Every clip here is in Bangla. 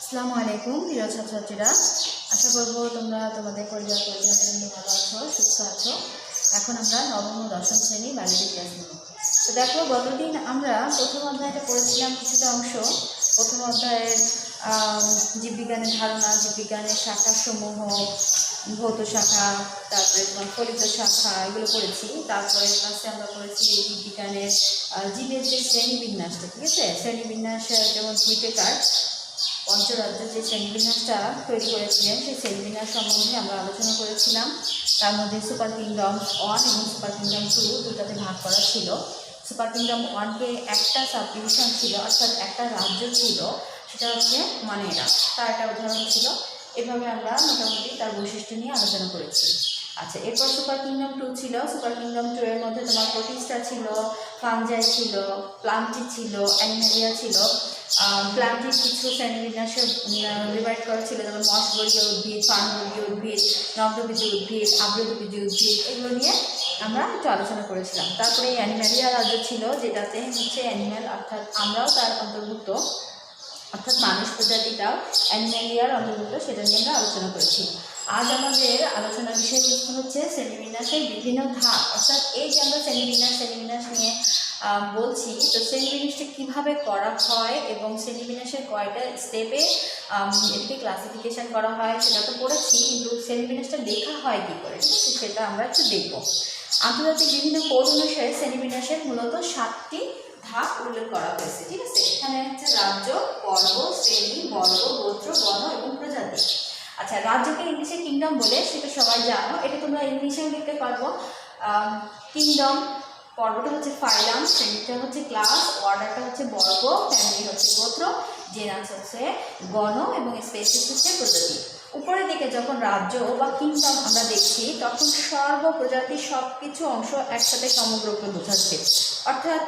আসসালামু আলাইকুম প্রিয় ছাত্রছাত্রীরা, আশা করব তোমরা তোমাদের পরিবার পরিজনদের নিয়ে ভালো আছো, সুস্থ আছো। এখন আমরা নবম ও দশম শ্রেণী বায়োলজি ক্লাস নেব। তো দেখো, গতদিন আমরা প্রথম অধ্যায়টা পড়েছিলাম কিছুটা অংশ। প্রথম অধ্যায়ের জীববিজ্ঞানের ধারণা, জীববিজ্ঞানের শাখাসমূহ, ভৌত শাখা, তারপরে তোমার ফলিত শাখা, এগুলো পড়েছি। তারপরে ক্লাসে আমরা পড়েছি জীববিজ্ঞানের জীবের যে শ্রেণীবিন্যাসটা, ঠিক আছে? শ্রেণীবিন্যাস যেমন হুইটেকার পঞ্চরাজ্য যে শ্রেণীবিন্যাসটা তৈরি করেছিলেন, সেই শ্রেণীবিন্যাস সম্বন্ধে আমরা আলোচনা করেছিলাম। তার মধ্যে সুপার কিংডম 1 এবং সুপার কিংডম 2 দুটাতে ভাগ করা ছিল। সুপার কিংডম 1-কে একটা সাবডিভিশন ছিল, অর্থাৎ একটা রাজ্য ছিল, সেটা হচ্ছে মানেরা, তার একটা উদাহরণ ছিল। এভাবে আমরা মোটামুটি তার বৈশিষ্ট্য নিয়ে আলোচনা করেছি। আচ্ছা, এরপর সুপার কিংডম 2 ছিল। সুপার কিংডম 2 এর মধ্যে তোমার প্রোটিস্টা ছিল, ফানজাই ছিল, প্লান্টি ছিল, অ্যানিমেলিয়া ছিল। প্লান্টির কিছু শ্রেণীবিন্যাসে ডিভাইড করা ছিল, যেমন মশবর্গীয় উদ্ভিদ, ফার্নবর্গীয় উদ্ভিদ, নগ্নবীজী উদ্ভিদ, আর্দ্রবীজী উদ্ভিদ, এগুলো নিয়ে আমরা একটু আলোচনা করেছিলাম। তারপরে অ্যানিমেলিয়া রাজ্য ছিল, যেটাতে হচ্ছে অ্যানিম্যাল, অর্থাৎ আমরাও তার অন্তর্ভুক্ত, অর্থাৎ মানুষ প্রজাতিটাও অ্যানিমেলিয়ার অন্তর্ভুক্ত, সেটা নিয়ে আমরা আলোচনা করেছি। আজ আমাদের আলোচনার বিষয়বস্তু হচ্ছে শ্রেণীবিন্যাসের বিভিন্ন ধাপ। অর্থাৎ এই যে আমরা শ্রেণীবিন্যাস নিয়ে বলছি, তো শ্রেণীবিন্যাসটা কীভাবে করা হয় এবং শ্রেণীবিন্যাসের কয়টা স্টেপে এটাকে ক্লাসিফিকেশন করা হয় সেটা তো পড়েছি, কিন্তু শ্রেণীবিন্যাসটা লেখা হয় কী করে, ঠিক আছে? সেটা আমরা একটু দেখব। আন্তর্জাতিক বিভিন্ন কোড অনুসারে শ্রেণীবিন্যাসের মূলত 7টি ধাপ উল্লেখ করা হয়েছে, ঠিক আছে? এখানে হচ্ছে রাজ্য, পর্ব, শ্রেণী, বর্গ, গোত্র, গণ এবং প্রজাতি। আচ্ছা, রাজ্যকে ইংলিশে কিংডম বলে, সেটা সবাই জানো, এটা তোমরা ইংলিশেও লিখতে পারবো। কিংডম, পর্বটা হচ্ছে ফাইলাম, শ্রেণীটা হচ্ছে ক্লাস, অর্ডারটা হচ্ছে বর্গ, ফ্যামিলি হচ্ছে গোত্র, জেনাস হচ্ছে গণ এবং স্পেসিস হচ্ছে প্রজাতি। উপরের দিকে যখন রাজ্য বা কিংডম আমরা দেখছি, তখন সর্বপ্রজাতির সব কিছু অংশ একসাথে সমগ্রকে বোঝাচ্ছে। অর্থাৎ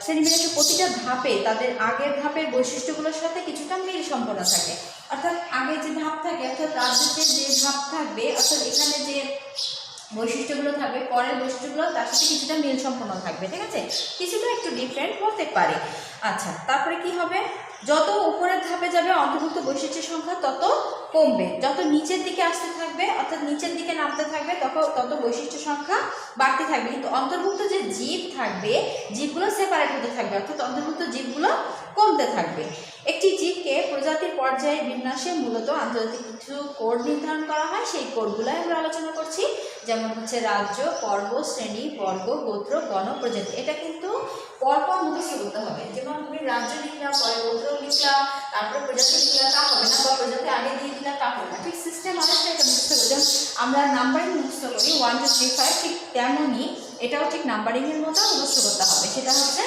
শ্রেণীবিন্যাসের প্রতিটা ধাপে তাদের আগের ধাপের বৈশিষ্ট্যগুলোর সাথে কিছুটা মিল সম্পন্ন থাকে। অর্থাৎ আগে যে ধাপ থাকে, অর্থাৎ রাজ্যের যে ধাপ থাকবে, অর্থাৎ এখানে যে বৈশিষ্ট্যগুলো থাকবে, পরের বৈশিষ্ট্যগুলো তার সাথে কিছুটা মিল সম্পন্ন থাকবে, ঠিক আছে? কিছুটা একটু ডিফারেন্ট হতে পারে। আচ্ছা, তারপরে কি হবে? যত উপরের ধাপে যাবে অন্তর্ভুক্ত বৈশিষ্ট্যের সংখ্যা তত কমবে, যত নিচের দিকে আসতে থাকবে, অর্থাৎ নিচের দিকে নামতে থাকবে, তত বৈশিষ্ট্য সংখ্যা বাড়তে থাকবে। কিন্তু অন্তর্ভুক্ত যে জীব থাকবে, জীবগুলো সেপারেট হতে থাকবে, অর্থাৎ অন্তর্ভুক্ত জীবগুলো কমতে থাকবে। একটি জীবকে প্রজাতির পর্যায়ে বিন্যাসে মূলত আন্তর্জাতিক কিছু কোড নির্ধারণ করা হয়, সেই কোডগুলোই আমরা আলোচনা করছি। যেমন হচ্ছে রাজ্য, পর্ব, শ্রেণী, বর্গ, গোত্র, গণ, প্রজাতি। এটা কিন্তু পরপর মুখস্থ করতে হবে। যেমন তুমি রাজ্য লিখলাম, পরে গোত্র লিখলাম, তারপরে প্রজাতি লিখলাম, তা হবে না, বা প্রজাতি আগে দিয়ে দিলাম, তা হবে না। ঠিক সিস্টেম অনেকটা এটা মুখস্থ করে, যেমন আমরা নাম্বারিং মুখস্থ করি 1 2 3 4, ঠিক তেমনই এটাও ঠিক নাম্বারিংয়ের মতো মুখস্থ করতে হবে। সেটা হচ্ছে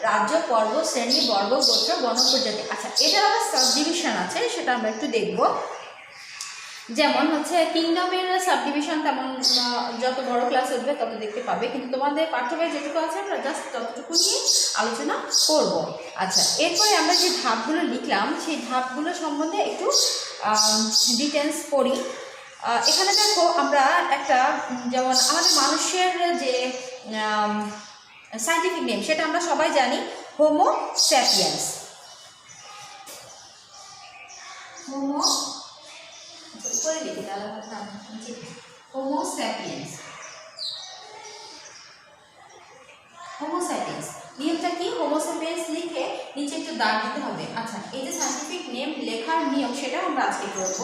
রাজ্য, পর্ব, শ্রেণী, বর্গ, গোত্র, গণ, প্রজাতি। আচ্ছা, এটার আবার সাবডিভিশন আছে, সেটা আমরা একটু দেখব। যেমন হচ্ছে কিংডমের সাবডিভিশন তেমন যত বড় ক্লাস উঠবে তত দেখতে পাবে, কিন্তু তোমাদের পাঠ্যবই যেটুকু আছে আমরা জাস্ট ততটুকু নিয়ে আলোচনা করব। আচ্ছা, এরপরে আমরা যে ধাপগুলো লিখলাম, সেই ধাপগুলো সম্বন্ধে একটু ডিটেলস পড়ি। এখানে দেখো, আমরা একটা, যেমন আমাদের মানুষের যে সায়েন্টিফিক নেম, সেটা আমরা সবাই জানি, Homo sapiens. Homo sapiens. Homo sapiens নিয়মটা কি? হোমো স্যাপিয়েন্স লিখে নিচে একটু দাগ দিতে হবে। আচ্ছা, এই যে সায়েন্টিফিক নেম লেখার নিয়ম, সেটা আমরা আজকে করব।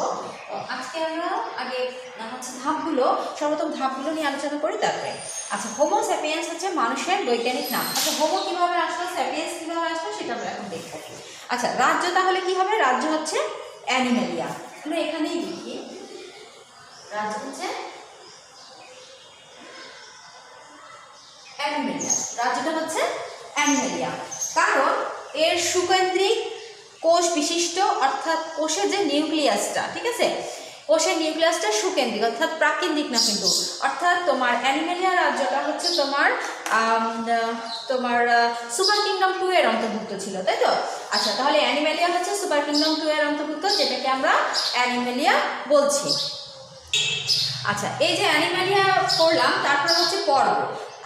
আজকে আমরা আগে হচ্ছে ধাপগুলো, সর্বপ্রথম ধাপগুলো নিয়ে আলোচনা করি তারপরে। আচ্ছা, হোমো স্যাপিয়েন্স হচ্ছে মানুষের বৈজ্ঞানিক নাম। আচ্ছা, হোমো কীভাবে আসলো, স্যাপিয়েন্স কীভাবে আসলো, সেটা আমরা এখন দেখব। আচ্ছা, রাজ্য তাহলে কি হবে? রাজ্য হচ্ছে অ্যানিমেলিয়া। আমরা এখানেই লিখি, রাজ্য হচ্ছে অ্যানিমেলিয়া। রাজ্যটা হচ্ছে অ্যানিমেলিয়া, কারণ এর সুকেন্দ্রিক কোষ বিশিষ্ট, অর্থাৎ কোষের যে নিউক্লিয়াসটা, ঠিক আছে, কোষের নিউক্লিয়াসটা সুকেন্দ্রিক, অর্থাৎ প্রাকেন্দ্রিক না কিন্তু। অর্থাৎ তোমার অ্যানিমেলিয়া রাজ্যটা হচ্ছে তোমার সুপার কিংডম 2 এর অন্তর্ভুক্ত ছিল, তাই তো? আচ্ছা, তাহলে অ্যানিমেলিয়া হচ্ছে সুপার কিংডম 2 এর অন্তর্ভুক্ত, যেটাকে আমরা অ্যানিমেলিয়া বলছি। আচ্ছা, এই যে অ্যানিমেলিয়া করলাম, তারপর হচ্ছে পর্ব।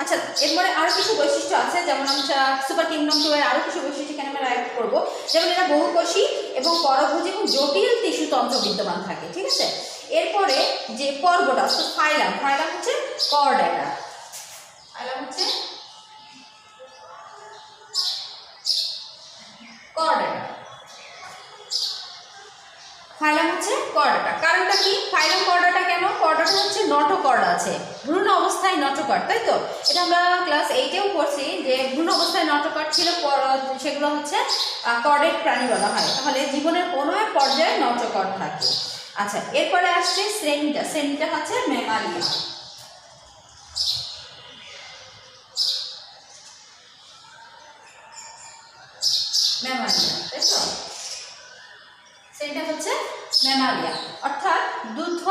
আচ্ছা, এরপরে আরও কিছু বৈশিষ্ট্য আছে, যেমন আমরা সুপার কিংডম 2 এর আরও কিছু বৈশিষ্ট্য এখানে আমরা অ্যাড করবো। যেমন এরা বহুকোষী এবং পরভোজী এবং জটিল টিস্যুতন্ত্র বিদ্যমান থাকে, ঠিক আছে। এরপরে যে পর্বটা অর্থাৎ ফাইলাম, ফাইলাম হচ্ছে কর্ডেটা, ফাইলাম হচ্ছে কর্ডেটা, ফাইলাম হচ্ছে কর্ডাটা। কারণটা কি? ফাইলাম কর্ডাটা কেন? কর্ডাটা হচ্ছে নটোকর্ড আছে, ভ্রূণ অবস্থায় নটোকর্ড, তাই তো? এটা আমরা ক্লাস 8-এও পড়ছি যে ভ্রূণ অবস্থায় নটোকর্ড ছিল, সেগুলো হচ্ছে কর্ডেট প্রাণী বলা হয়। তাহলে জীবনের কোনো এক পর্যায়ে নটোকর্ড থাকে। আচ্ছা, এরপরে আসছে শ্রেণীটা, শ্রেণীটা হচ্ছে ম্যামালিয়া। ম্যামালিয়া, তাই তো? সেটা হচ্ছে ম্যামালিয়া, অর্থাৎ দুগ্ধ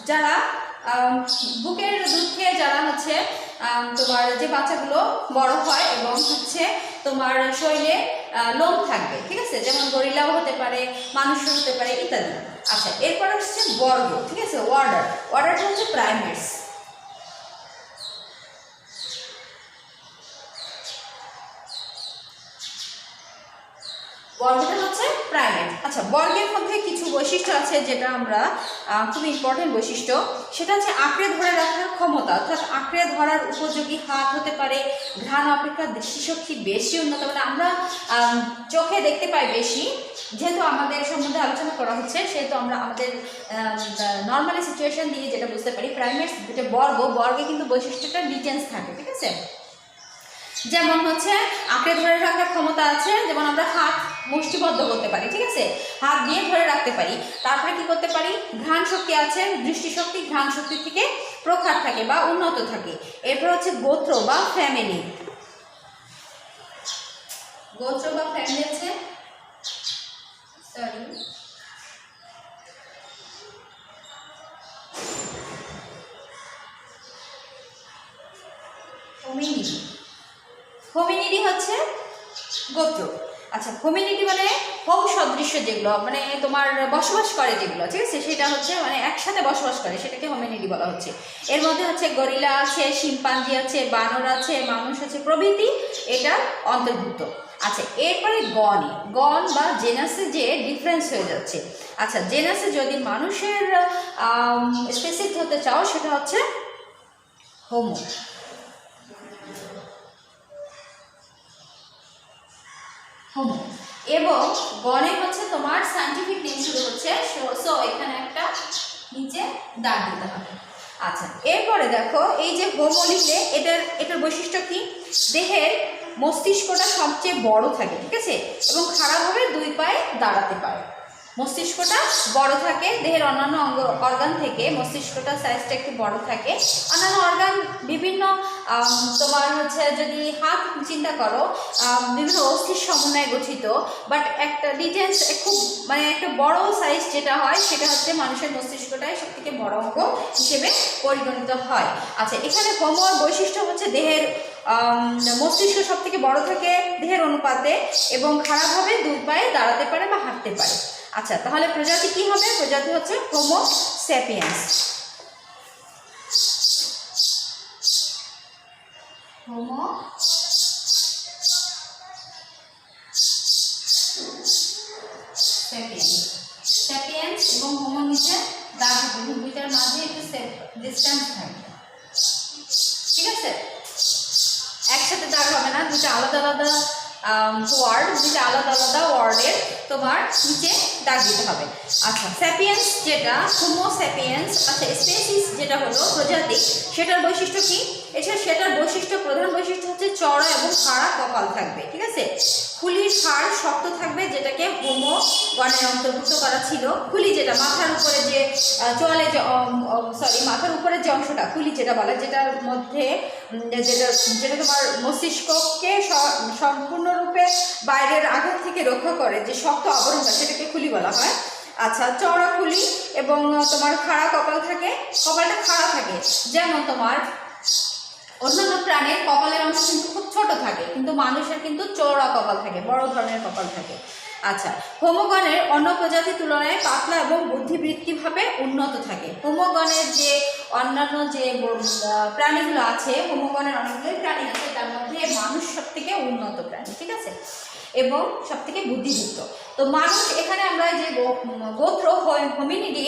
যারা বুকের দুধ খেয়ে যারা হচ্ছে তোমার যে বাচ্চাগুলো বড় হয় এবং হচ্ছে তোমার শরীরে লোম থাকবে, ঠিক আছে, যেমন গরিলাও হতে পারে, মানুষও হতে পারে ইত্যাদি। আচ্ছা, এরপর হচ্ছে বর্গ, ঠিক আছে, ওয়ার্ডার, ওয়ার্ডারটা হচ্ছে প্রাইমেটস। বর্গটা হচ্ছে প্রাইমেট। আচ্ছা, বর্গের মধ্যে কিছু বৈশিষ্ট্য আছে যেটা আমরা খুব ইম্পর্টেন্ট বৈশিষ্ট্য, সেটা হচ্ছে আঁকড়ে ধরে রাখার ক্ষমতা, অর্থাৎ আঁকড়ে ধরার উপযোগী হাত হতে পারে, ঘ্রাণ অপেক্ষা দৃষ্টিশক্তি বেশি উন্নত, মানে আমরা চোখে দেখতে পাই বেশি, যেহেতু আমাদের সম্বন্ধে আলোচনা করা হচ্ছে সেহেতু আমরা আমাদের নর্মালি সিচুয়েশন দিয়ে যেটা বুঝতে পারি, প্রাইমেটস যেটা বর্গে কিন্তু বৈশিষ্ট্যটা ডিটেন্স থাকে, ঠিক আছে। যেমন হচ্ছে আঁকড়ে ধরে রাখার ক্ষমতা আছে, যেমন আমরা হাত মুষ্টিবদ্ধ করতে পারি, ঠিক আছে, হাত দিয়ে ধরে রাখতে পারি। তারপরে কি করতে পারি, ঘ্রাণ শক্তি আছে, দৃষ্টিশক্তি ঘ্রাণ শক্তি থেকে প্রখার থাকে বা উন্নত থাকে। এরপর হচ্ছে গোত্র বা ফ্যামিলি, গোত্র বা ফ্যামিলি আছে হোমিনিডি, হোমিনিডি হচ্ছে গোত্র। আচ্ছা, হোমিনিডি মানে হোম সদৃশ্য যেগুলো, মানে তোমার বসবাস করে যেগুলো, ঠিক আছে, সেটা হচ্ছে মানে একসাথে বসবাস করে, সেটাকে হোমিনিডি বলা হচ্ছে। এর মধ্যে হচ্ছে গরিলা আছে, শিম্পাঞ্জি আছে, বানর আছে, মানুষ আছে প্রভৃতি এটা অন্তর্ভুক্ত। আচ্ছা, এরপরে গণ বা জেনাসে যে ডিফারেন্স হয়ে যাচ্ছে। আচ্ছা, জেনাসে যদি মানুষের স্পেসিফিক হতে চাও সেটা হচ্ছে হোমো, হোমো, এবং গণে হচ্ছে তোমার সায়েন্টিফিক নেম শুরু হচ্ছে, সো এখানে একটা নিচে দাগ দিতে হবে। আচ্ছা, এরপরে দেখো এই যে হোমো লিখলে এটার বৈশিষ্ট্য কি, দেহের মস্তিষ্কটা সবচেয়ে বড় থাকে, ঠিক আছে, এবং খাড়াভাবে দুই পায়ে দাঁড়াতে পারে। মস্তিষ্কটা বড় থাকে দেহের অন্যান্য অর্গান থেকে, মস্তিষ্কটা সাইজটা একটু বড় থাকে। অন্যান্য অর্গান বিভিন্ন তোমার হচ্ছে যদি হাত চিন্তা করো বিভিন্ন অস্থির সমন্বয়ে গঠিত, বাট একটা ডিটেলস খুব মানে একটা বড় সাইজ যেটা হয় সেটা হচ্ছে মানুষের মস্তিষ্কটাই সব থেকে বড় অঙ্গ হিসেবে পরিগণিত হয়। আচ্ছা, এখানে হোমোর বৈশিষ্ট্য হচ্ছে দেহের মস্তিষ্ক সব থেকে বড় থাকে দেহের অনুপাতে এবং খারাপভাবে দুই পায়ে দাঁড়াতে পারে বা হাঁটতে পারে। আচ্ছা, তাহলে প্রজাতি কি হবে? প্রজাতি হচ্ছে Homo sapiens. Homo sapiens, sapiens এবং হোমো নিচে দাগ হবে, দুইটার মাঝে একটু ডিসটেন্স থাকবে, ঠিক আছে, একসাথে দাগ হবে না, দুটো আলাদা আলাদা ওয়ার্ড, দুটো আলাদা আলাদা ওয়ার্ডের তোমার নিচে দাগ দিতে হবে। আচ্ছা, স্যাপিয়েন্স যেটা হোমো স্যাপিয়েন্স, আচ্ছা স্পেসিস যেটা হলো প্রজাতি, সেটার বৈশিষ্ট্য কি? সেটার বৈশিষ্ট্য, প্রধান বৈশিষ্ট্য হচ্ছে চড়া এবং খাড়া কপাল থাকবে, ঠিক আছে, খুলির হাড় শক্ত থাকবে, যেটাকে হোমো গণের অন্তর্ভুক্ত করা ছিল। খুলি যেটা মাথার উপরে যে চলে যে মাথার উপরে যে অংশটা খুলি যেটা বলে, যেটার মধ্যে যেটা তোমার মস্তিষ্ককে সম্পূর্ণরূপে বাইরের আঘাত থেকে রক্ষা করে, যে শক্ত আবরণটা, সেটাকে খুলি বলা হয়। আচ্ছা, চওড়া খুলি এবং তোমার খাড়া কপাল থাকে, কপালটা খাড়া থাকে, যেমন তোমার অন্যান্য প্রাণীর কপালের অংশ কিন্তু খুব ছোট থাকে, কিন্তু মানুষের কিন্তু চওড়া কপাল থাকে, বড় ধরনের কপাল থাকে। আচ্ছা, হোমোগণের অন্য প্রজাতির তুলনায় পাতলা এবং বুদ্ধিবৃত্তিভাবে উন্নত থাকে। হোমোগণের যে অন্যান্য যে প্রাণীগুলো আছে, হোমোগণের অনেকগুলো প্রাণী আছে, তার মধ্যে মানুষ সবথেকে উন্নত প্রাণী, ঠিক আছে, এবং সবথেকে বুদ্ধিযুক্ত। তো মানুষ, এখানে আমরা যে গোত্র হোমিনিডি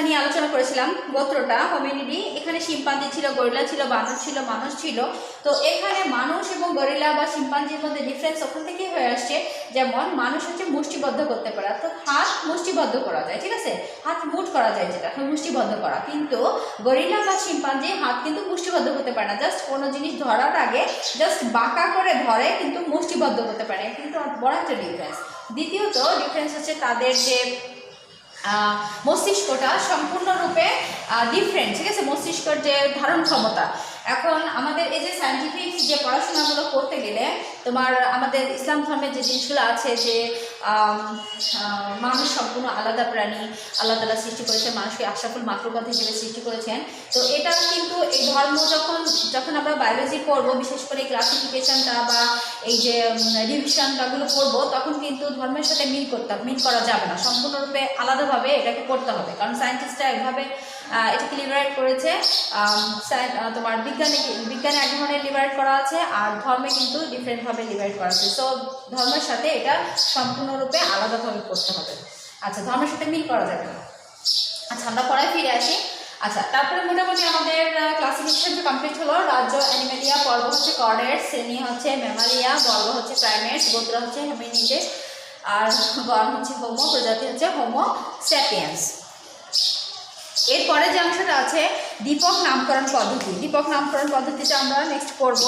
নিয়ে আলোচনা করেছিলাম, গোত্রটা হোমিনিডি, এখানে শিম্পাঞ্জি ছিল, গরিলা ছিল, বানর ছিল, মানুষ ছিল। তো এখানে মানুষ এবং গরিলা বা শিম্পাঞ্জির মধ্যে ডিফারেন্স ওখান থেকেই হয়ে আসছে। যেমন মানুষ হচ্ছে মুষ্টিবদ্ধ করতে পারে, তো হাত মুষ্টিবদ্ধ করা যায়, ঠিক আছে, হাত মুঠ করা যায়, যেটা মুষ্টিবদ্ধ করা। কিন্তু গরিলা বা শিম্পাঞ্জি হাত কিন্তু মুষ্টিবদ্ধ করতে পারে না, জাস্ট কোনো জিনিস ধরার আগে জাস্ট বাঁকা করে ধরে, কিন্তু মুষ্টিবদ্ধ করতে পারে না, কিন্তু বড় একটা ডিফারেন্স। দ্বিতীয়ত ডিফারেন্স হচ্ছে তাদের যে মস্তিষ্কটা সম্পূর্ণরূপে ডিফারেন্ট, ঠিক আছে, মস্তিষ্কের যে ধারণ ক্ষমতা। এখন আমাদের এই যে সায়েন্টিফিক যে পড়াশোনাগুলো করতে গেলে তোমার আমাদের ইসলাম ধর্মের যে জিনিসগুলো আছে, যে মানুষ সম্পূর্ণ আলাদা প্রাণী, আল্লাহ তাআলা সৃষ্টি করেছেন, মানুষকে আশরাফুল মাখলুকাত হিসেবে সৃষ্টি করেছেন। তো এটা কিন্তু এই ধর্ম যখন আমরা বায়োলজি পড়বো, বিশেষ করে ক্লাসিফিকেশনটা বা এই যে ডিভিশনটাগুলো পড়বো, তখন কিন্তু ধর্মের সাথে মিল করা যাবে না, সম্পূর্ণরূপে আলাদাভাবে এটাকে পড়তে হবে। কারণ সায়েন্টিস্টরা এভাবে এটাকে লিবারেট করেছে, তোমার বিজ্ঞানে এক ধরনের লিবারেট করা আছে, আর ধর্মে কিন্তু ডিফারেন্টভাবে লিবারেট করা আছে। সো ধর্মের সাথে এটা সম্পূর্ণরূপে আলাদাভাবে পড়তে হবে। আচ্ছা, ধর্মের সাথে মিল করা যাবে না। আচ্ছা, আমরা পড়ায় ফিরে আসি। আচ্ছা, তারপরে মোটামুটি আমাদের ক্লাসিফিকেশন কমপ্লিট হলো। রাজ্য অ্যানিমেলিয়া, পর্ব হচ্ছে কর্ডেটস, শ্রেণী হচ্ছে ম্যামালিয়া, বর্গ হচ্ছে প্রাইমেটস, গোত্র হচ্ছে হোমিনিডেস, আর গণ হচ্ছে হোমো, প্রজাতি হচ্ছে হোমো স্যাপিয়েন্স। এরপরে যে অংশটা আছে দীপক নামকরণ পদ্ধতি। দীপক নামকরণ পদ্ধতিটা আমরা নেক্সট করব,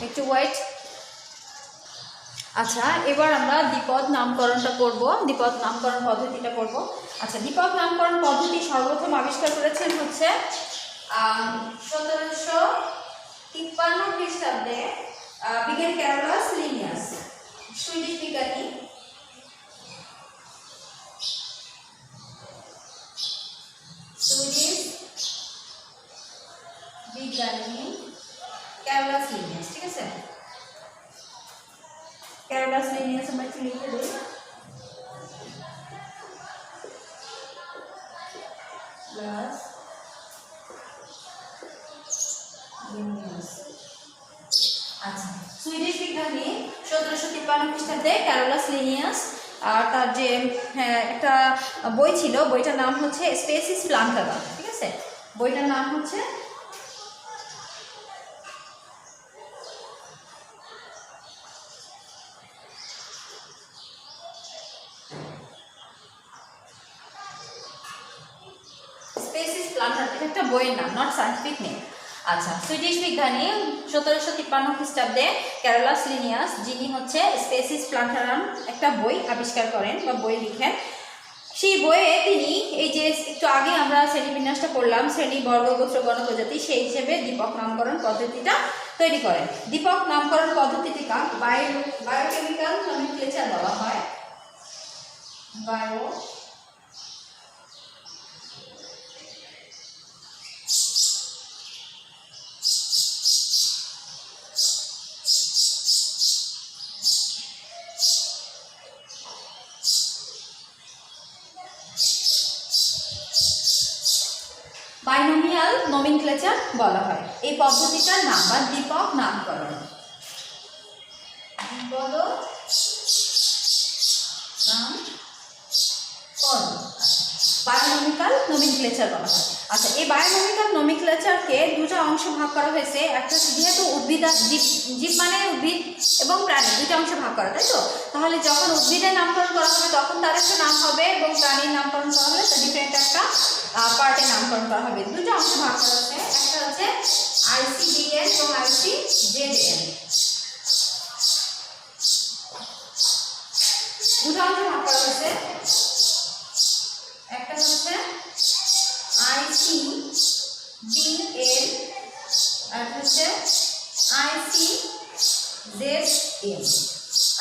একটু ওয়েট। আচ্ছা, এবার আমরা দ্বিপদ নামকরণটা করব, দ্বিপদ নামকরণ পদ্ধতিটা করব। আচ্ছা, দ্বিপদ নামকরণ পদ্ধতি সর্বপ্রথম আবিষ্কার করেছেন হচ্ছে 1753 খ্রিস্টাব্দে বিজ্ঞানী ক্যারোলাস লিনিয়াস, সুইডিশ বিজ্ঞানী। ক্যারোলাস লিনিয়াস, ঠিক আছে, ক্যারোলাস লিনিয়াস আমরা একটু লিখে দিই। আচ্ছা, সুইডিশ বিজ্ঞানী 1753 খ্রিস্টাব্দে ক্যারোলাস লিনিয়াস, আর তার যে একটা বই ছিল, বইটার নাম হচ্ছে স্পেসিস প্লান্টারা, ঠিক আছে, বইটার নাম হচ্ছে স্পেসিস প্লান্টার, এটা একটা বইয়ের নাম, নট সায়েন্টিফিক নেম। আচ্ছা, সুইডিশ বিজ্ঞানী 1753 খ্রিস্টাব্দে ক্যারোলাস লিনিয়াস, যিনি হচ্ছে স্পেসিস প্লান্টারাম একটা বই আবিষ্কার করেন বা বই লিখেন। সেই বইয়ে তিনি এই যে একটু আগে আমরা শ্রেণীবিন্যাসটা করলাম, শ্রেণী, বর্গ, গোত্র, গণ, প্রজাতি, সেই হিসেবে দীপক নামকরণ পদ্ধতিটা তৈরি করেন। দীপক নামকরণ পদ্ধতিটিকে বায়োকেমিক্যাল নমিনক্লেচার বলা হয়। বাইনোমিয়াল নমিনক্লেচার বলা হয় এই পদ্ধতিটার নাম, বা দীপক নামকরণ। বায়োনমিক্যাল নমিনক্লেচার বলা হয়। আচ্ছা, এই বায়োনমিক্যাল নমিনক্লেচারকে দুটো অংশে ভাগ করা হয়েছে। একটা যেহেতু উদ্ভিদ, জীব মানে উদ্ভিদ এবং প্রাণী, দুটো অংশে ভাগ করা, তাই তো? তাহলে যখন উদ্ভিদের নামকরণ করা হবে তখন তার একটা নাম হবে, এবং প্রাণীর নামকরণ করা হবে তার ডিফারেন্ট একটা পার্টের নামকরণ করা হবে। দুটো অংশে ভাগ করা হয়েছে, একটা হচ্ছে ICDN এবং ICZN। দুটো অংশে ভাগ করা হয়েছে, একটা হচ্ছে ICDN আর হচ্ছে ICZN।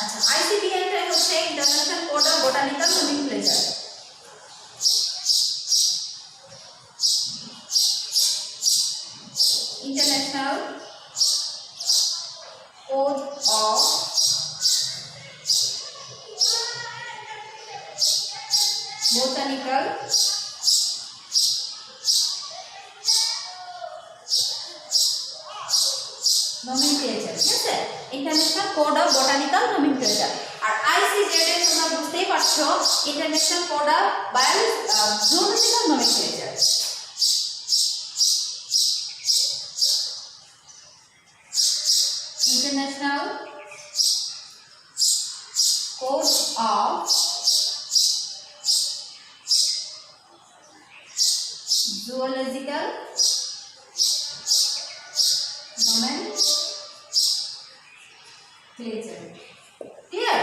আচ্ছা, ICDN টা হচ্ছে international code of botanical nomenclature. International botanical nomenclature, ঠিক আছে, international code of botanical nomenclature. আর ICZD তোমরা বুঝতেই পারছো, international code of zoological nomenclature. International code of zoological nomenclature. Clear?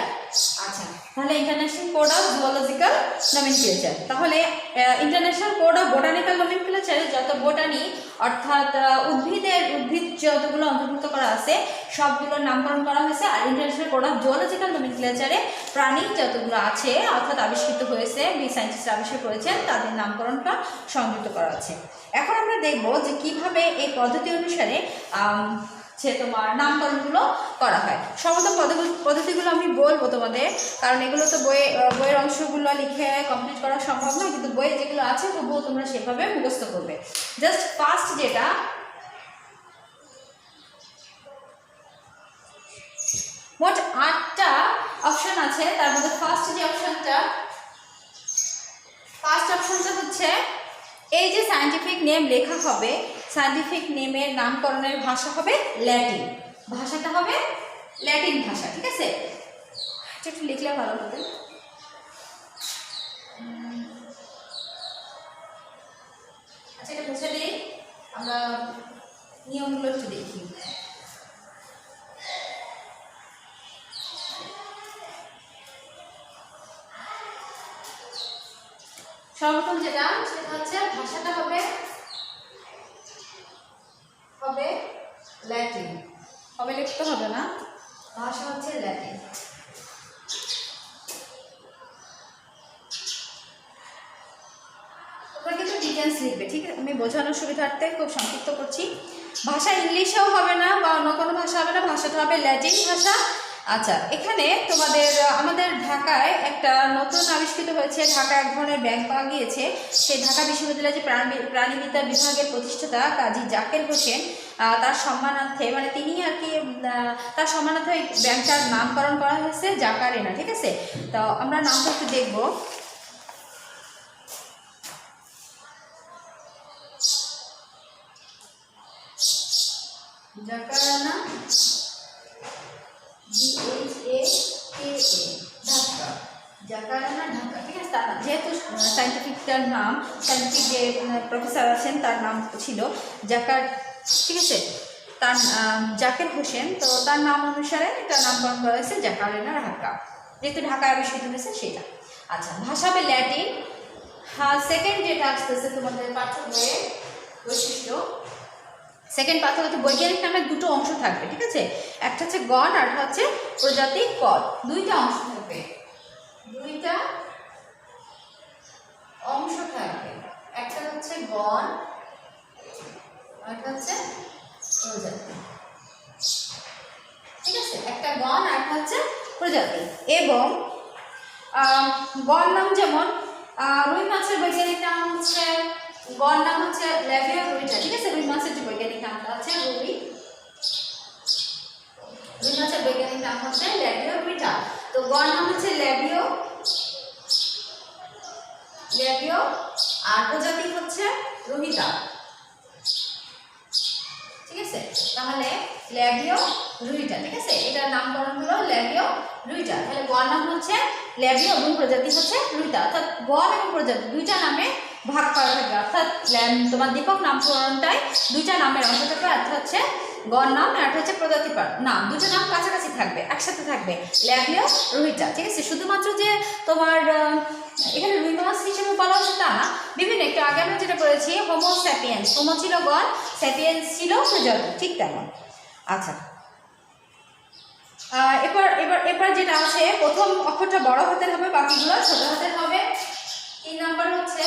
আচ্ছা, তাহলে international code of zoological nomenclature. তাহলে ইন্টারন্যাশনাল কোড অফ বোটানিক্যাল নোমেনক্লেচারে যত বোটানি অর্থাৎ উদ্ভিদ যতগুলো অন্তর্ভুক্ত করা আছে সবগুলোর নামকরণ করা হয়েছে। আর ইন্টারন্যাশনাল কোড অফ জুলজিক্যাল নোমেনক্লেচারে প্রাণী যতগুলো আছে অর্থাৎ আবিষ্কৃত হয়েছে, সায়েন্টিস্টরা আবিষ্কার করেছেন, তাদের নামকরণটা সংযুক্ত করা আছে। এখন আমরা দেখব যে কিভাবে এই পদ্ধতি অনুসারে তোমার নামকরণগুলো করা হয়। সমস্ত পদ্ধতিগুলো আমি বলবো তোমাদের, কারণ এগুলো তো বইয়ের অংশগুলো লিখে কমপ্লিট করা সম্ভব না, কিন্তু বইয়ে যেগুলো আছে তবুও তোমরা সেভাবে মুখস্থ করবে। জাস্ট ফার্স্ট যেটা মোট 8টা অপশন আছে, তার মধ্যে ফার্স্ট অপশনটা হচ্ছে এই যে সায়েন্টিফিক নেম লেখা হবে, সায়েন্টিফিক নেমের নামকরণের ভাষা হবে ল্যাটিন, ভাষাটা হবে ল্যাটিন ভাষা, ঠিক আছে। একটু লিখলে ভালো হবে। আচ্ছা, এটা বুঝে দিই, আমরা নিয়মগুলো একটু দেখি। সর্বপ্রথম সেটা হচ্ছে ভাষাটা হবে ল্যাটিন, হবে লিখতে হবে না, ভাষা হচ্ছে ল্যাটিন। তোমরা কিন্তু ডিটেলস লিখবে, ঠিক আছে, আমি বোঝানোর সুবিধার্থে খুব সংক্ষিপ্ত করছি। ভাষা ইংলিশেও হবে না বা অন্য কোনো ভাষা হবে না, ভাষাটা হবে ল্যাটিন ভাষা। আচ্ছা, এখানে আমাদের ঢাকায় একটা নতুন আবিষ্কৃত হয়েছে, ঢাকায় এক ধরনের ব্যাংক পাওয়া গিয়েছে। সেই ঢাকা বিশ্ববিদ্যালয়ের যে প্রাণীবিদ্যা বিভাগের প্রতিষ্ঠাতা কাজী জাকের হোসেন, তার সম্মানার্থে, মানে তিনি আর কি তার সম্মানার্থে এই ব্যাংকটার নামকরণ করা হয়েছে জাকারেনা, ঠিক আছে। তো আমরা নামটা একটু দেখবো। জাকারেনা, ঢাকা, জাকারেনা ঢাকা, ঠিক আছে। তার যেহেতু সায়েন্টিফিকটার নাম, সায়েন্টিফিক যে প্রফেসর আছেন তার নাম ছিল জাকার, ঠিক আছে, তার জাকের হোসেন, তো তার নাম অনুসারে এটা নামকরণ করা হয়েছে জাকারেনা ঢাকা, যেহেতু ঢাকায় আবিষ্কৃত হয়েছে সেটা। আচ্ছা, ভাষা হবে ল্যাটিন। হ্যাঁ, সেকেন্ড যেটা আসতেছে তোমাদের পাঠ্য বইয়ের বৈশিষ্ট্য, সেকেন্ড পাঠ্য হচ্ছে বৈজ্ঞানিক নামে দুটো অংশ থাকবে, ঠিক আছে, একটা হচ্ছে গণ আর একটা হচ্ছে প্রজাতি পদ, দুইটা অংশ থাকবে, একটা হচ্ছে গণ আর একটা হচ্ছে প্রজাতি, ঠিক আছে, একটা গণ আর একটা হচ্ছে প্রজাতি। এবং গণ নাম যেমন রুই মাছের বৈজ্ঞানিক নাম হচ্ছে, গণ নাম হচ্ছে ল্যাভিও রুইটা, ঠিক আছে, রুই মাছের যে বৈজ্ঞানিক নামটা আছে রুই মাছের বৈজ্ঞানিক নাম হচ্ছে ল্যাভিও রুইটা। তো গণ নাম হচ্ছে ল্যাভিও, আর প্রজাতি হচ্ছে রুহিতা, ঠিক আছে। তাহলে ল্যাভিও রুইটা, ঠিক আছে, এটার নামকরণ হলো ল্যাভিও রুইটা। তাহলে গণ নাম হচ্ছে ল্যাভিও এবং প্রজাতি হচ্ছে রুইটা, অর্থাৎ গণ এবং প্রজাতি দুইটা নামে ভাগ করা থাকবে, অর্থাৎ তোমার দীপক নামকরণটাই দুইটা নামের অংশ থাকবে, একটা হচ্ছে গণ নাম আর একটা হচ্ছে প্রজাতি নাম, দুটো নাম কাছাকাছি থাকবে, একসাথে থাকবে, ল্যাভিও রুইটা, ঠিক আছে। শুধুমাত্র যে তোমার এখানে রুই মাছ হিসেবে বলা হচ্ছে তা না, বিভিন্ন, একটু আগে আমরা যেটা করেছি হোমো স্যাপিয়েন্স, হোমো ছিল গণ, স্যাপিয়েন্স ছিল প্রজাতি, ঠিক তেমন। আচ্ছা, এবার যেটা আছে, প্রথম অক্ষরটা বড় হাতের হবে, বাকিগুলো ছোট হাতের হবে। 3 নাম্বার হচ্ছে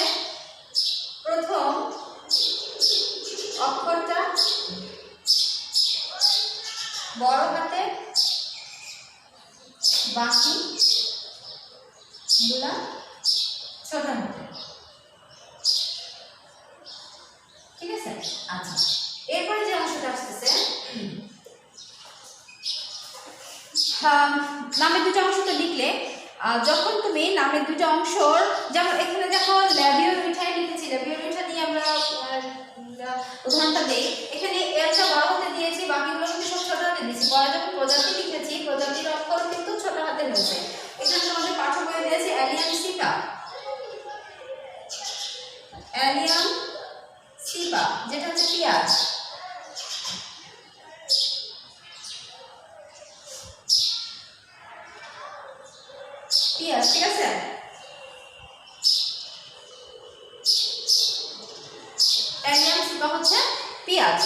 প্রথম অক্ষরটা বড় হাতে, বাকিগুলা ছোট হাতে, ঠিক আছে। আচ্ছা, এরপরে যে অংশটা আসতেছে, নামের দুটো অংশ তো লিখলে, যখন তুমি নামের দুটো অংশর, যেমন এখানে দেখো ল্যাবিও মিঠাই লিখেছি, ল্যাবিও মিঠা নিয়ে আমরা উদাহরণটা দেই। এখানে এলটা বড় হাতে দিয়েছি, বাকিগুলো কিন্তু সব ছোট হাতে দিয়েছি। পরে যখন প্রজাতি লিখেছি, প্রজাতির অক্ষর কিন্তু ছোট হাতে হয়েছে। এখানে আমাদের পাঠ্য বইয়ে দিয়েছি অ্যালিয়াম সিপা, অ্যালিয়াম সিপা যেটা হচ্ছে পেঁয়াজ। পেঁয়াজ, ঠিক আছে। অ্যালিয়াম সিপা হচ্ছে পেঁয়াজ।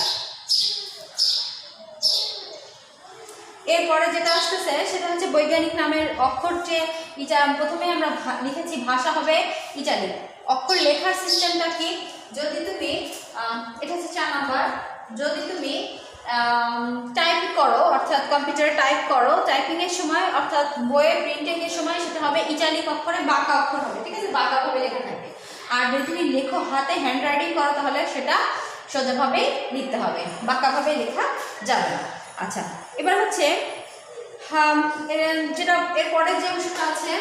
এরপরে যেটা আসতেছে সেটা হচ্ছে বৈজ্ঞানিক নামের অক্ষর, যে প্রথমে আমরা লিখেছি ভাষা হবে ইটালি। অক্ষর লেখার সিস্টেমটা কি, যদি তুমি এটা হচ্ছে 4 নাম্বার, যদি তুমি টাইপ করো, অর্থাৎ কম্পিউটারে টাইপ করো, টাইপিং এর সময় অর্থাৎ বইয়ে প্রিন্টিং এর সময় সেটা হবে ইটালিক অক্ষরে, বাঁকা অক্ষর হবে, ঠিক আছে, বাঁকাভাবে লেখা থাকবে। আর যদি তুমি লেখো হাতে হ্যান্ড রাইটিং করো তাহলে সেটা সোজাভাবেই লিখতে হবে, বাঁকাভাবে লেখা যাবে না। আচ্ছা, এবার হচ্ছে যেটা এরপরে যে অংশটা আছে,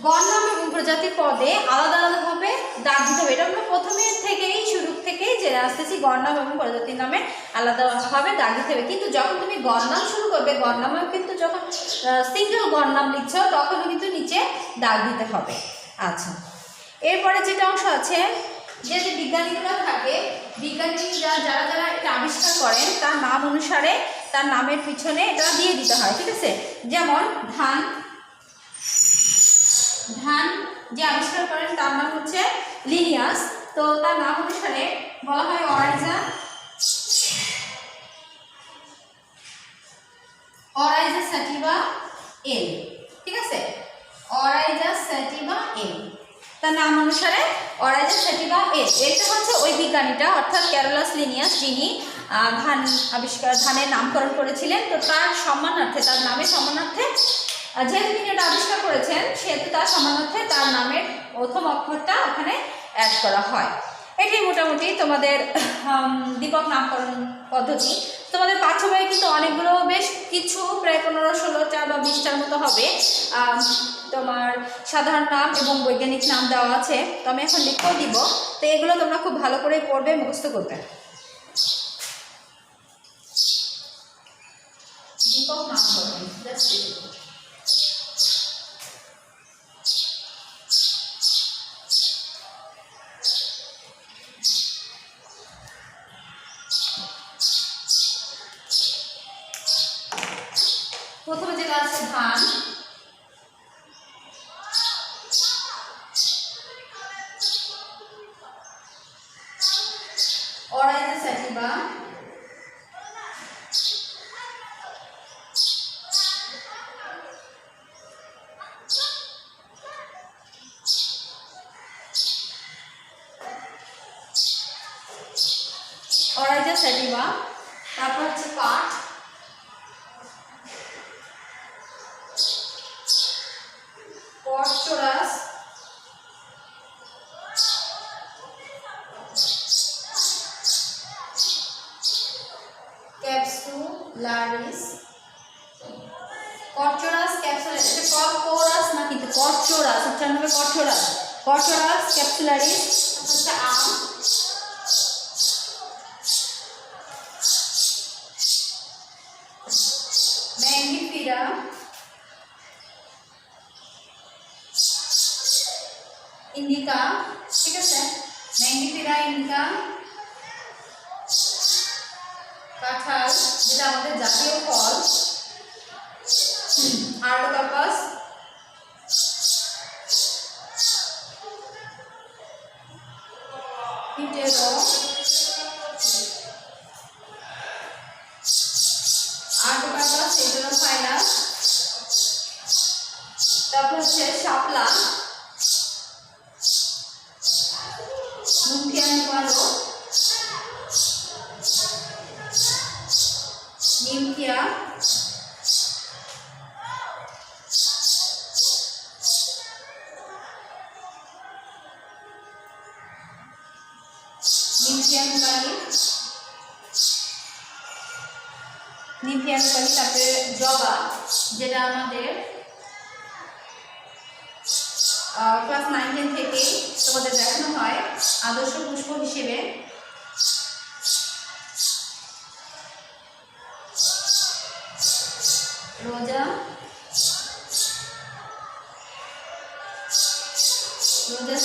গণনাম এবং প্রজাতি পদে আলাদা আলাদাভাবে দাগ দিতে হবে। এটা আমরা প্রথমে থেকেই, শুরু থেকেই জেনে আসতেছি, গণনাম এবং প্রজাতির নামে আলাদাভাবে দাগ দিতে হবে। কিন্তু যখন তুমি গণনাম শুরু করবে, গণনামেও কিন্তু যখন সিঙ্গেল গণনাম লিখছো তখনও কিন্তু নিচে দাগ দিতে হবে। আচ্ছা, এরপরে যেটা অংশ আছে, যে যে বিজ্ঞানীগুলো থাকে, বিজ্ঞানীরা যারা যারা এটা আবিষ্কার করেন তার নাম অনুসারে তার নামের পিছনে এটা দিয়ে দিতে হয়, ঠিক আছে। যেমন ধান, ধান যে আবিষ্কার করেন তার নাম হচ্ছে লিনিয়াস, তো তার নাম অনুসারে বলা হয় অরাইজা, অরাইজা স্যাটিভা এল, ঠিক আছে, অরাইজা স্যাটিভা এল, তার নাম অনুসারে অরাইজা স্যাটিভা এল। এটা হচ্ছে ওই বিজ্ঞানীটা, অর্থাৎ ক্যারোলাস লিনিয়াস, যিনি ধানের নামকরণ করেছিলেন। তো তার সম্মানার্থে, তার নামের সম্মানার্থে, যেহেতু তিনি এটা আবিষ্কার করেছেন সেহেতু তার সম্মানার্থে তার নামের প্রথম অক্ষরটা ওখানে অ্যাড করা হয়। এটাই মোটামুটি তোমাদের দীপক নামকরণ পদ্ধতি। তোমাদের পাঠ্য বইয়ে কিন্তু অনেকগুলো, বেশ কিছু, প্রায় 15-16টা বা 20টার মতো হবে তোমার সাধারণ নাম এবং বৈজ্ঞানিক নাম দেওয়া আছে। তো আমি এখন লিখেও দিব, তো এগুলো তোমরা খুব ভালো করে পড়বে, মুখস্থ করবে। দীপক নামকরণ, প্রথমে যেটা আছে ধান, অরাইজা স্যাটিভা, অরাইজা স্যাটিভা, তারপর হচ্ছে পাট, পরচোরাস, ক্যাপসুলারিস, কর্চোরাস ক্যাপসুলারিস, এটা কোরাস না কিন্তু কর্চোরাস, উচ্চারণ হবে কর্চোরাস, কর্চোরাস ক্যাপসুলারিস। হচ্ছে আম, ম্যাঙ্গিফেরা, ইন্ডিকা, ঠিক আছে, ম্যাঙ্গিফেরা ইন্ডিকা, কাঁঠাল যেটা আমাদের জাতীয় ফল, আর্টোকার্পাস, পিটেরো, আর্টোকার্পাস, হেটেরোফাইলাস, তারপর হচ্ছে শাপলা, মুখিয়া নিপালো, নিমকিয়া, নিভিয়ান কালি, তারপরে জবা, যেটা আমাদের ক্লাস 9-10 থেকেই তোমাদের দেখানো হয় আদর্শ পুষ্প হিসেবে। রোজা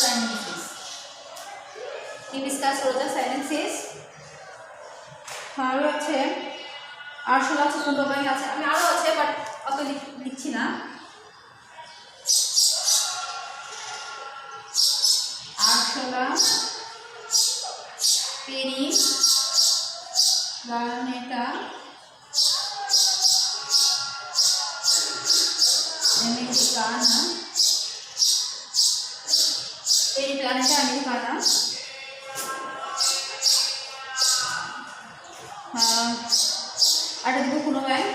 সাইনেন্সিস, হিবিস্কাস রোজা সাইনেন্সিস। আরও আছে আরশোলা সুন্দরবন আছে, আমি আরও আছে বাট অত লিখছি না। আরশোলা, পেরি, গার্নেটা, আমেরিকানা, পেরি প্ল্যানেটা আমেরিকানা, আর দেবো কোনো ব্যাগ,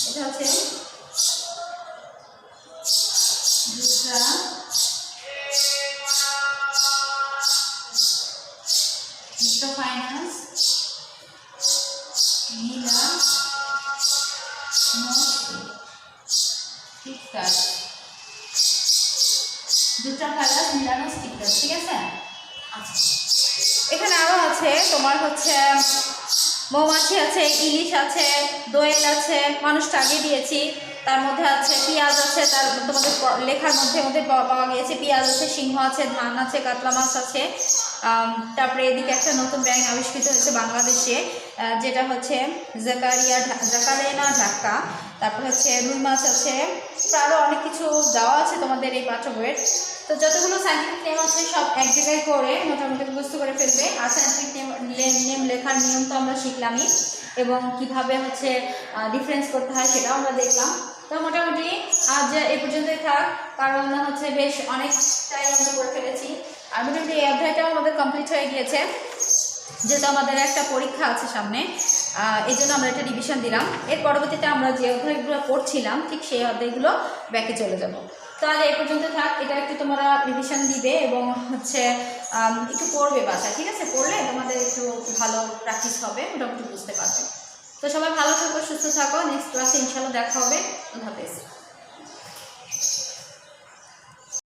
এটা হচ্ছে ফাইন্যান্স, নীলা, স্টিকার, দুটা কালার মিলানো স্টিকার, ঠিক আছে। আচ্ছা, এখানে আরও আছে তোমার হচ্ছে মৌমাছি আছে, ইলিশ আছে, দোয়েল আছে, মানুষটা আগে দিয়েছি, তার মধ্যে আছে পেঁয়াজ আছে, তার তোমাদের লেখার মধ্যে পাওয়া গিয়েছে পেঁয়াজ আছে, সিংহ আছে, ধান আছে, কাতলা মাছ আছে। তারপরে এদিকে একটা নতুন ব্যাঙ আবিষ্কৃত হয়েছে বাংলাদেশে, যেটা হচ্ছে জাকারিনা ঢাকা। তারপর হচ্ছে রুই মাছ আছে, আরও অনেক কিছু দেওয়া আছে তোমাদের এই পাঠ্য বইয়ের। তো যতগুলো সায়েন্টিফিক নেম আছে সব এক জায়গায় করে মোটামুটি মুখস্থ করে ফেলবে। আর সায়েন্টিফিক নেম লেখার নিয়ম তো আমরা শিখলামই, এবং কিভাবে হচ্ছে ডিফারেন্স করতে হয় সেটাও আমরা দেখলাম। তো মোটামুটি আজ এই পর্যন্তই থাক, কারণ হচ্ছে বেশ অনেকটাই আমরা করে ফেলেছি। আর মোটামুটি এই অধ্যায়টাও আমাদের কমপ্লিট হয়ে গিয়েছে, যেহেতু আমাদের একটা পরীক্ষা আছে সামনে, এই জন্য আমরা একটা রিভিশন দিলাম। এর পরবর্তীতে আমরা যে অধ্যায়গুলো পড়ছিলাম ঠিক সেই অধ্যায়গুলো ব্যাকে চলে যাব। তো আজ এই পর্যন্ত থাক, এটা একটু তোমরা রিভিশন দিবে এবং হচ্ছে একটু পড়বে বাসায়, ঠিক আছে। পড়লে তোমাদের একটু ভালো প্র্যাকটিস হবে, মোটামুটি বুঝতে পারবে। তো সবাই ভালো থাকো, সুস্থ থাকো, নেক্সট ক্লাসে ইনশাআল্লাহ দেখা হবে। আল্লাহ হাফেজ।